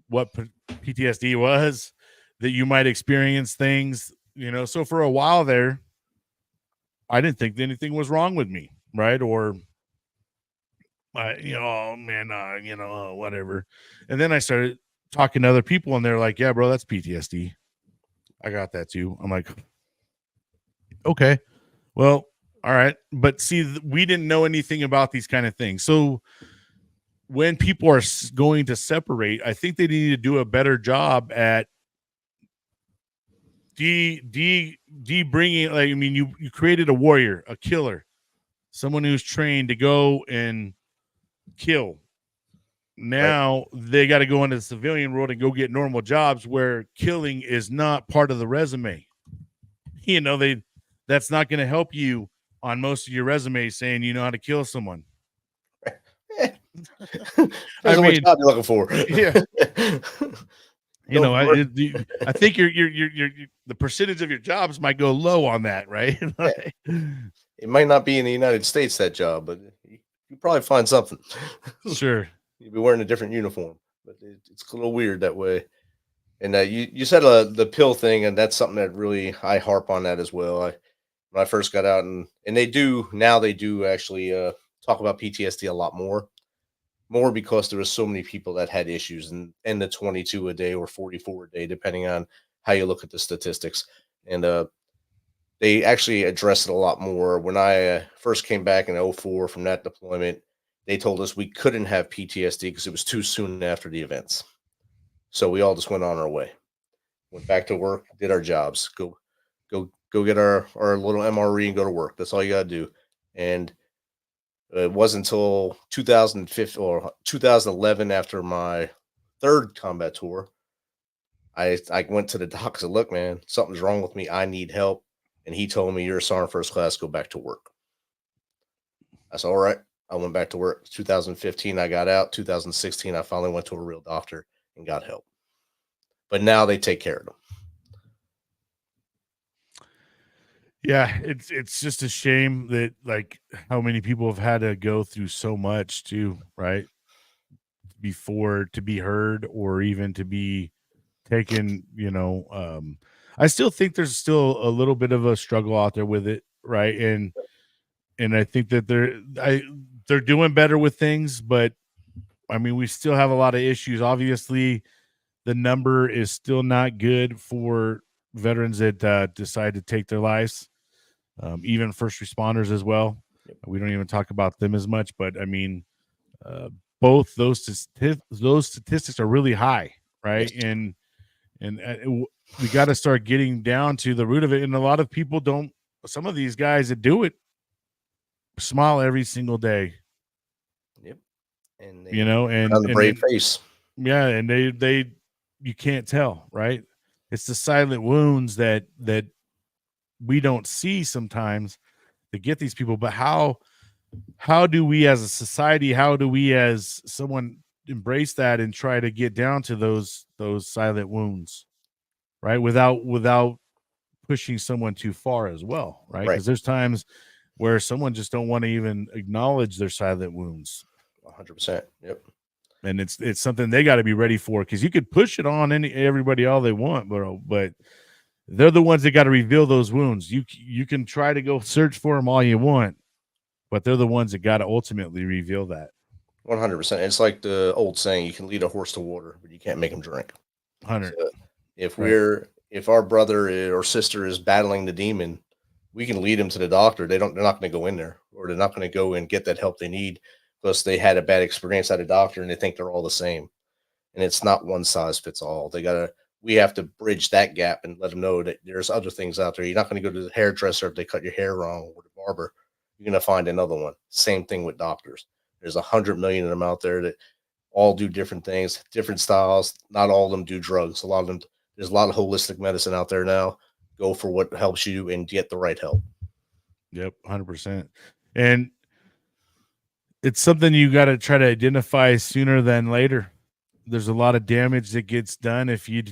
what PTSD was, that you might experience things, So for a while there, I didn't think anything was wrong with me, right? Or, whatever. And then I started talking to other people, and they're like, "Yeah, bro, that's PTSD. I got that too." I'm like, "Okay, well, all right." But see, we didn't know anything about these kind of things. So when people are going to separate, I think they need to do a better job at bringing, like, you created a warrior, a killer, someone who's trained to go and kill. Now they got to go into the civilian world and go get normal jobs where killing is not part of the resume. That's not going to help you on most of your resumes saying you know how to kill someone. Depends on what job you're looking for. Yeah. I think your the percentage of your jobs might go low on that, right? It might not be in the United States, that job, but you probably find something. Sure. You'll be wearing a different uniform, but it's a little weird that way. And you said the pill thing, and that's something that really I harp on that as well. When I first got out, and they do actually talk about PTSD a lot more because there were so many people that had issues in the 22 a day or 44 a day, depending on how you look at the statistics. And they actually addressed it a lot more. When I first came back in 2004 from that deployment, they told us we couldn't have PTSD because it was too soon after the events. So we all just went on our way, went back to work, did our jobs, go get our little MRE and go to work. That's all you got to do. And it wasn't until 2015 or 2011, after my third combat tour, I went to the doc and said, "Look, man, something's wrong with me. I need help." And he told me, "You're a Sergeant First Class. Go back to work." I said, "All right." I went back to work. 2015, I got out. 2016, I finally went to a real doctor and got help. But now they take care of them. Yeah, it's just a shame that, like, how many people have had to go through so much too, right? Before to be heard or even to be taken, I still think there's still a little bit of a struggle out there with it, right? And I think that they're doing better with things, but we still have a lot of issues. Obviously, the number is still not good for veterans that decide to take their lives. Even first responders as well. We don't even talk about them as much, but both those statistics are really high, right? Yes. And we got to start getting down to the root of it. And a lot of people don't. Some of these guys that do it smile every single day. Yep. And and on the brave face. Yeah, and they you can't tell, right? It's the silent wounds that we don't see sometimes to get these people. But how do we as a society, how do we as someone embrace that and try to get down to those silent wounds, right? Without pushing someone too far as well, right? Because there's times where someone just don't want to even acknowledge their silent wounds. 100%. Yep. And it's something they got to be ready for, because you could push it on everybody all they want, but they're the ones that got to reveal those wounds. You can try to go search for them all you want, but they're the ones that got to ultimately reveal that. 100%. It's like the old saying: you can lead a horse to water, but you can't make him drink. 100. So if our brother or sister is battling the demon, we can lead them to the doctor. They're not going to go in there, or they're not going to go and get that help they need because they had a bad experience at a doctor and they think they're all the same. And it's not one size fits all. We have to bridge that gap and let them know that there's other things out there. You're not going to go to the hairdresser if they cut your hair wrong, or the barber. You're going to find another one. Same thing with doctors. There's 100 million of them out there that all do different things, different styles. Not all of them do drugs. There's a lot of holistic medicine out there now. Go for what helps you and get the right help. Yep, 100%. And it's something you got to try to identify sooner than later. There's a lot of damage that gets done if you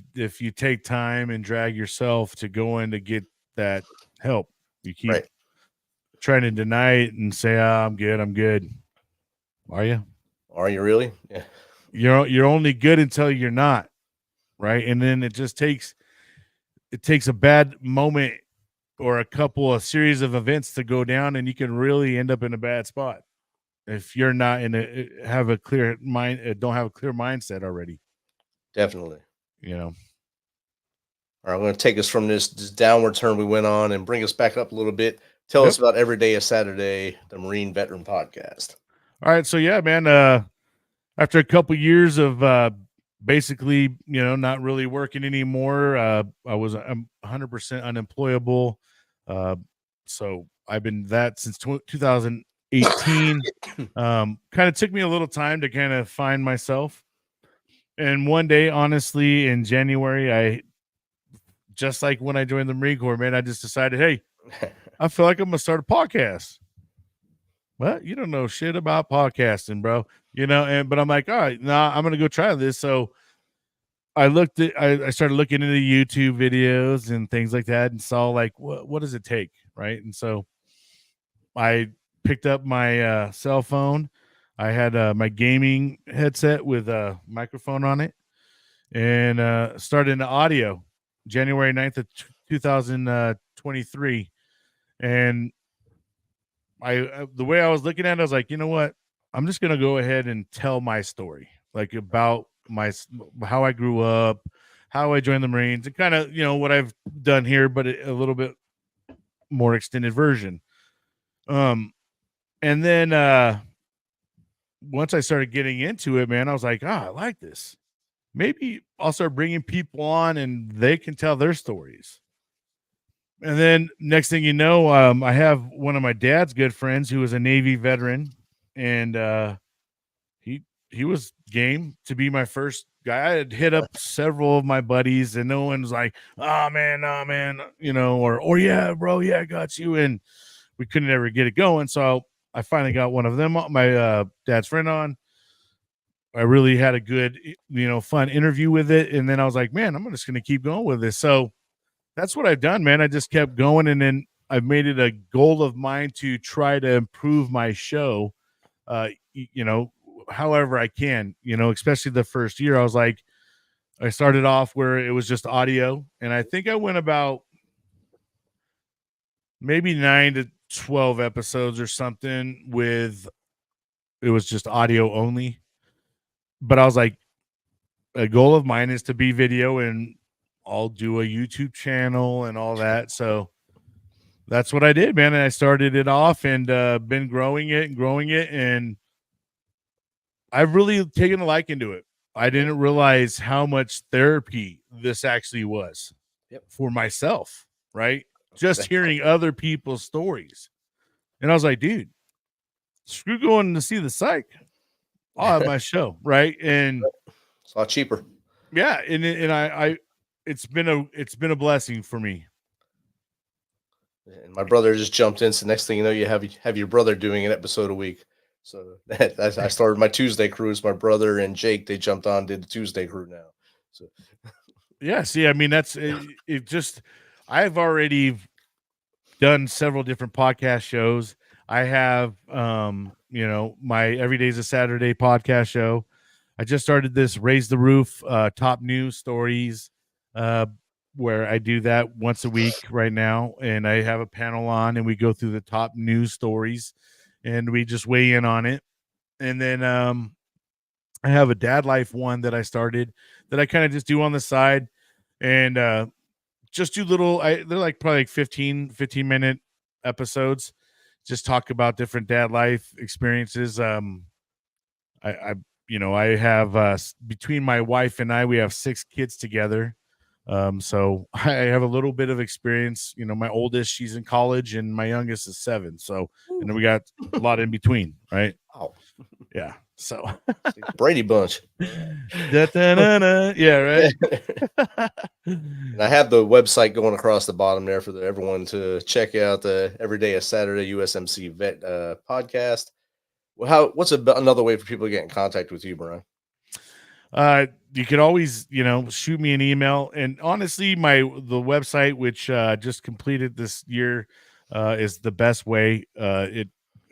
take time and drag yourself to go in to get that help. You keep trying to deny it and say, I'm good. Are you? Are you really? Yeah. You're only good until you're not, right? And then it takes a bad moment or a series of events to go down, and you can really end up in a bad spot if you're not have a clear mind, don't have a clear mindset already. Definitely. You know. All right, I'm going to take us from this downward turn we went on and bring us back up a little bit. Tell us about Every Day is Saturday, the Marine Veteran Podcast. All right, so yeah, man. After a couple years of basically, not really working anymore, I was 100% unemployable. So I've been that since 2018. Kind of took me a little time to kind of find myself. And one day, honestly, in January, just like when I joined the Marine Corps, man, I just decided, hey, I feel like I'm going to start a podcast. Well, you don't know shit about podcasting, bro. But I'm like, all right, I'm going to go try this. So I started looking into YouTube videos and things like that and saw like, what does it take? Right. And so I picked up my cell phone. I had my gaming headset with a microphone on it and started in audio January 9th of 2023. And the way I was looking at it, I was like, you know what? I'm just going to go ahead and tell my story, like about how I grew up, how I joined the Marines, and kind of, what I've done here, but a little bit more extended version. And then once I started getting into it, man, I was like, I like this. Maybe I'll start bringing people on and they can tell their stories. And then next thing you know, I have one of my dad's good friends who was a Navy veteran, and he was game to be my first guy. I had hit up several of my buddies, and no one's like, oh man, or yeah, bro, yeah, I got you. And we couldn't ever get it going. So I finally got one of them, my dad's friend, on. I really had a good, fun interview with it. And then I was like, man, I'm just going to keep going with this. So that's what I've done, man. I just kept going, and then I've made it a goal of mine to try to improve my show, however I can, especially the first year. I was like, I started off where it was just audio, and I think I went about maybe 9 to 12 episodes or something it was just audio only. But I was like, a goal of mine is to be video, and I'll do a YouTube channel and all that. So that's what I did, man. And I started it off and been growing it. And I've really taken a liking to it. I didn't realize how much therapy this actually was for myself, right? Just hearing other people's stories. And I was like, dude, screw going to see the psych. I'll have my show, right? And it's a lot cheaper. Yeah, and I it's been a blessing for me. And my brother just jumped in. So next thing you know, you have your brother doing an episode a week. So I started my Tuesday cruise. My brother and Jake, they jumped on, did the Tuesday crew now. So yeah, see, I mean, that's it. Just I've already done several different podcast shows. I have my Every Day's a Saturday podcast show. I just started this Raise the Roof, top news stories. where I do that once a week right now, and I have a panel on, and we go through the top news stories, and we just weigh in on it. And then I have a dad life one that I started that I kind of just do on the side, and just do little. They're like probably like 15-minute episodes. Just talk about different dad life experiences. I have between my wife and I, we have 6 kids together. So I have a little bit of experience. My oldest, she's in college, and my youngest is 7. So, and then we got a lot in between, right? Oh, yeah. So Brady Bunch. Yeah, right. And I have the website going across the bottom there for everyone to check out. The Every Day is Saturday USMC Vet podcast. Well, what's another way for people to get in contact with you, Brian? You could always, shoot me an email. And honestly, the website, which just completed this year, is the best way.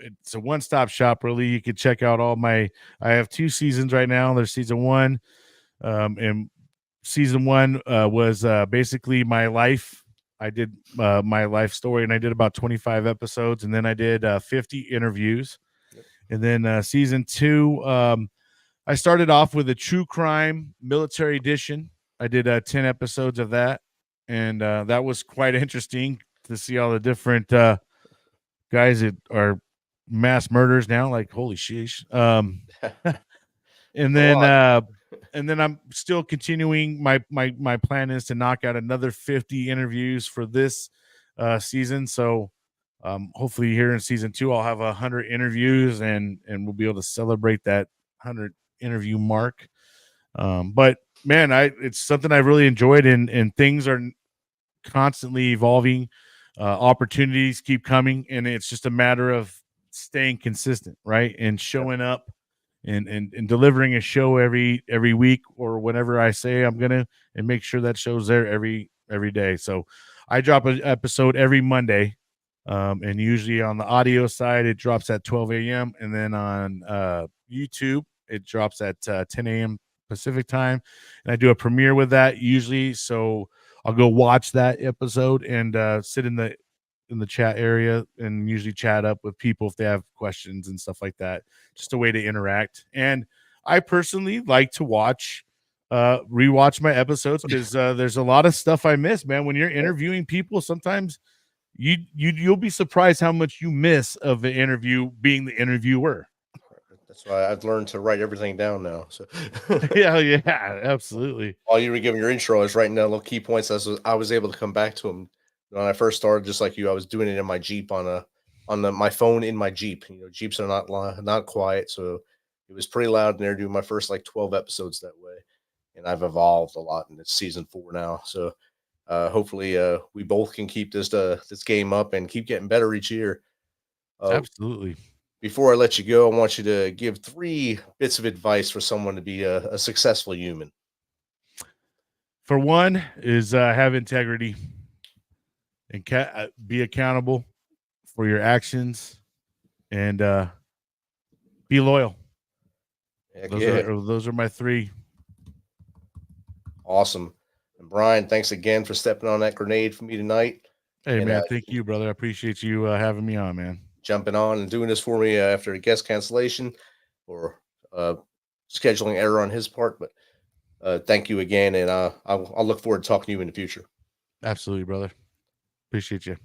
It's a one-stop shop, really. You can check out I have 2 seasons right now. There's season 1. And season 1 was basically my life. I did my life story, and I did about 25 episodes. And then I did 50 interviews. And then season 2, I started off with a true crime military edition. I did 10 episodes of that. And that was quite interesting to see all the different guys that are mass murders now. Like, holy sheesh. And then I'm still continuing. My plan is to knock out another 50 interviews for this season. So hopefully here in season 2, I'll have 100 interviews, and we'll be able to celebrate that 100 interview mark. But man, it's something I really enjoyed, and things are constantly evolving. Opportunities keep coming, and it's just a matter of staying consistent, right? And showing up and delivering a show every week, or whenever I say I'm gonna, and make sure that show's there every day. So I drop an episode every Monday. And usually on the audio side, it drops at 12 a.m. And then on YouTube, it drops at 10 a.m. Pacific time. And I do a premiere with that usually. So I'll go watch that episode and sit in the chat area and usually chat up with people if they have questions and stuff like that. Just a way to interact. And I personally like to rewatch my episodes, because there's a lot of stuff I miss, man. When you're interviewing people, sometimes you'll be surprised how much you miss of the interview being the interviewer. That's why I've learned to write everything down now. So yeah, absolutely. While you were giving your intro, I was writing down little key points. I was able to come back to them when I first started. Just like you, I was doing it in my Jeep on my phone in my Jeep. Jeeps are not quiet, so it was pretty loud in there. Doing my first 12 episodes that way, and I've evolved a lot, and it's season 4 now. So hopefully we both can keep this game up and keep getting better each year. Absolutely. Before I let you go, I want you to give 3 bits of advice for someone to be a successful human. For one is have integrity and be accountable for your actions, and be loyal. Those are my 3. Awesome. And Brian, thanks again for stepping on that grenade for me tonight. Hey, man, thank you, brother. I appreciate you having me on, man. Jumping on and doing this for me after a guest cancellation or scheduling error on his part. But thank you again, and I'll look forward to talking to you in the future. Absolutely, brother. Appreciate you.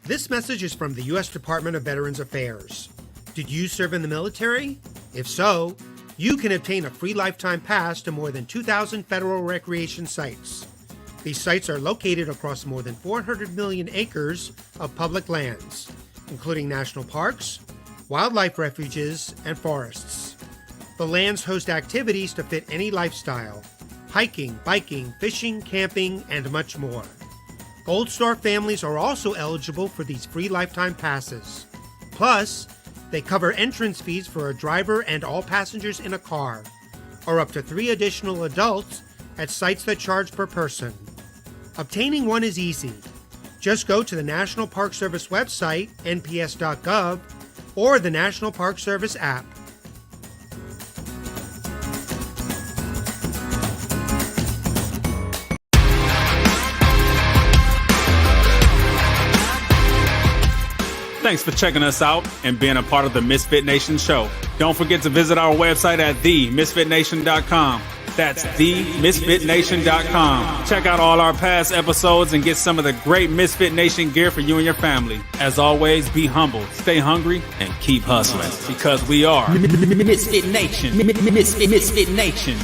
This message is from the U.S. Department of Veterans Affairs. Did you serve in the military? If so, you can obtain a free lifetime pass to more than 2,000 federal recreation sites. These sites are located across more than 400 million acres of public lands, including national parks, wildlife refuges, and forests. The lands host activities to fit any lifestyle: hiking, biking, fishing, camping, and much more. Gold Star families are also eligible for these free lifetime passes. Plus, they cover entrance fees for a driver and all passengers in a car, or up to 3 additional adults at sites that charge per person. Obtaining one is easy. Just go to the National Park Service website, nps.gov, or the National Park Service app. Thanks for checking us out and being a part of the Misfit Nation show. Don't forget to visit our website at themisfitnation.com. That's themisfitnation.com. Check out all our past episodes and get some of the great Misfit Nation gear for you and your family. As always, be humble, stay hungry, and keep hustling because we are Misfit Nation. Misfit Nation.